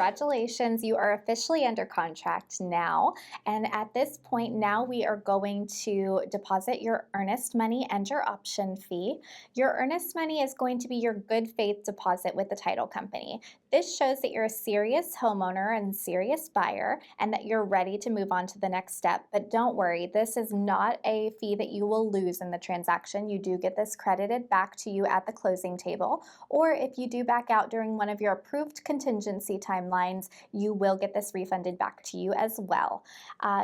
congratulations, you are officially under contract now. And at this point, now we are going to deposit your earnest money and your option fee. Your earnest money is going to be your good faith deposit with the title company. This shows that you're a serious homeowner and serious buyer and that you're ready to move on to the next step. But don't worry, this is not a fee that you will lose in the transaction. You do get this credited back to you at the closing table, or if you do back out during one of your approved contingency timelines, you will get this refunded back to you as well.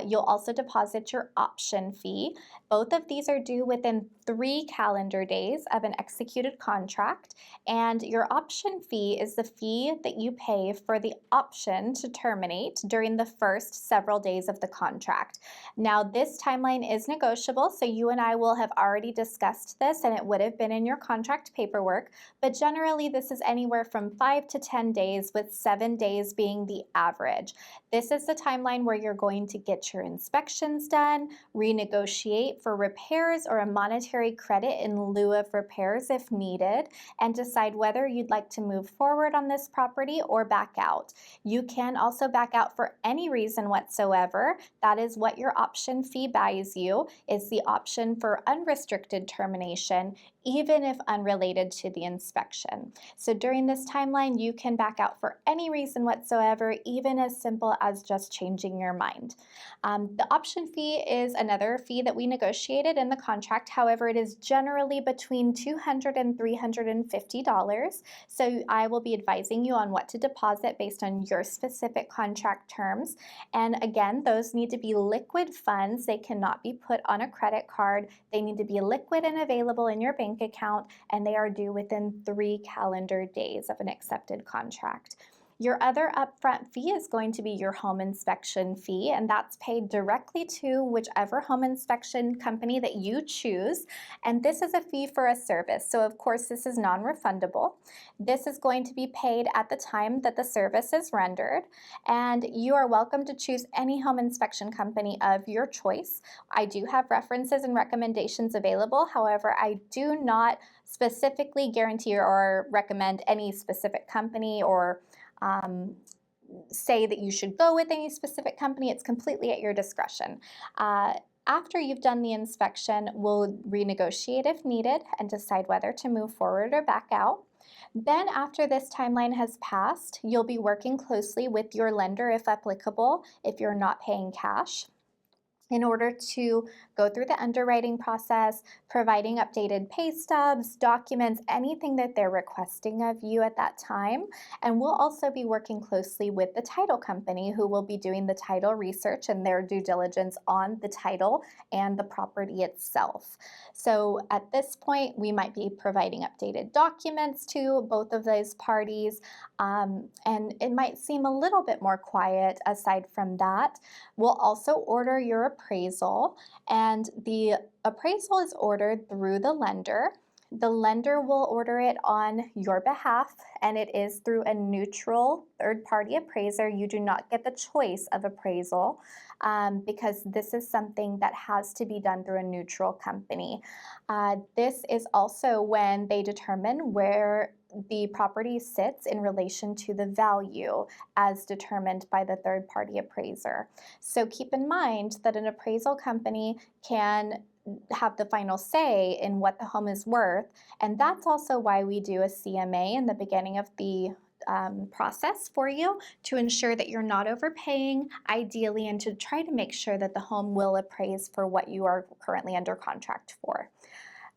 You'll also deposit your option fee. Both of these are due within 3 calendar days of an executed contract, and your option fee is the fee that you pay for the option to terminate during the first several days of the contract. Now, this timeline is negotiable, so you and I will have already discussed this, and it would have been in your contract paperwork, but generally this is anywhere from 5 to 10 days, with 7 days being the average. This is the timeline where you're going to get your inspections done, renegotiate for repairs or a monetary credit in lieu of repairs if needed, and decide whether you'd like to move forward on this property or back out. You can also back out for any reason whatsoever. That is what your option fee buys you, is the option for unrestricted termination, even if unrelated to the inspection. So during this timeline, you can back out for any reason whatsoever, even as simple as just changing your mind. The option fee is another fee that we negotiated in the contract. However, it is generally between $200 and $350. So I will be advising you on what to deposit based on your specific contract terms. And again, those need to be liquid funds. They cannot be put on a credit card. They need to be liquid and available in your bank account, and they are due within 3 calendar days of an accepted contract. Your other upfront fee is going to be your home inspection fee, and that's paid directly to whichever home inspection company that you choose. And this is a fee for a service. So of course, this is non-refundable. This is going to be paid at the time that the service is rendered, and you are welcome to choose any home inspection company of your choice. I do have references and recommendations available. However, I do not specifically guarantee or recommend any specific company or say that you should go with any specific company. It's completely at your discretion. After you've done the inspection, we'll renegotiate if needed and decide whether to move forward or back out. Then after this timeline has passed, you'll be working closely with your lender if applicable, if you're not paying cash, in order to go through the underwriting process, providing updated pay stubs, documents, anything that they're requesting of you at that time. And we'll also be working closely with the title company, who will be doing the title research and their due diligence on the title and the property itself. So at this point, we might be providing updated documents to both of those parties, and it might seem a little bit more quiet aside from that. We'll also order your appraisal, and the appraisal is ordered through the lender. The lender will order it on your behalf, and it is through a neutral third-party appraiser. You do not get the choice of appraisal because this is something that has to be done through a neutral company. This is also when they determine where the property sits in relation to the value as determined by the third-party appraiser. So keep in mind that an appraisal company can have the final say in what the home is worth, and that's also why we do a CMA in the beginning of the process for you, to ensure that you're not overpaying, ideally, and to try to make sure that the home will appraise for what you are currently under contract for.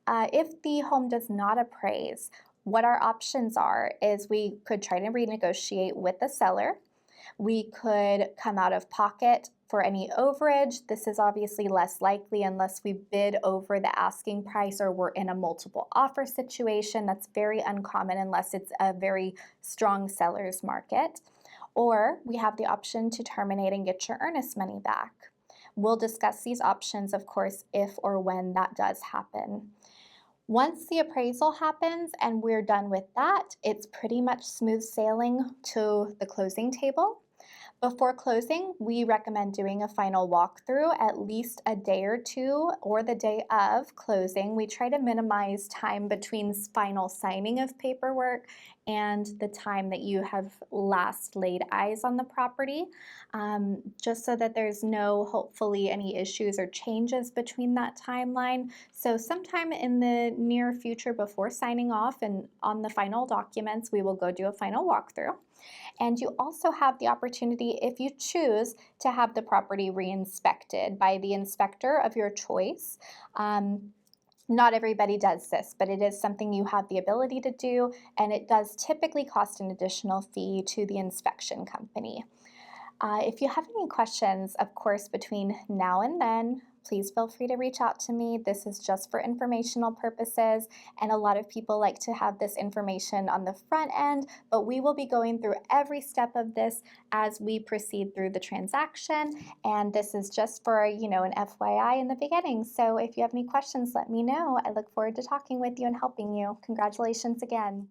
If the home does not appraise, what our options are is we could try to renegotiate with the seller. We could come out of pocket for any overage. This is obviously less likely unless we bid over the asking price or we're in a multiple offer situation. That's very uncommon unless it's a very strong seller's market. Or we have the option to terminate and get your earnest money back. We'll discuss these options, of course, if or when that does happen. Once the appraisal happens and we're done with that, it's pretty much smooth sailing to the closing table. Before closing, we recommend doing a final walkthrough at least a day or two or the day of closing. We try to minimize time between final signing of paperwork and the time that you have last laid eyes on the property, just so that there's no, hopefully, any issues or changes between that timeline. So, sometime in the near future before signing off and on the final documents, we will go do a final walkthrough. And you also have the opportunity, if you choose, to have the property re-inspected by the inspector of your choice. Not everybody does this, but it is something you have the ability to do, and it does typically cost an additional fee to the inspection company. If you have any questions, of course, between now and then, please feel free to reach out to me. This is just for informational purposes, and a lot of people like to have this information on the front end, but we will be going through every step of this as we proceed through the transaction, and this is just for, an FYI in the beginning. So if you have any questions, let me know. I look forward to talking with you and helping you. Congratulations again.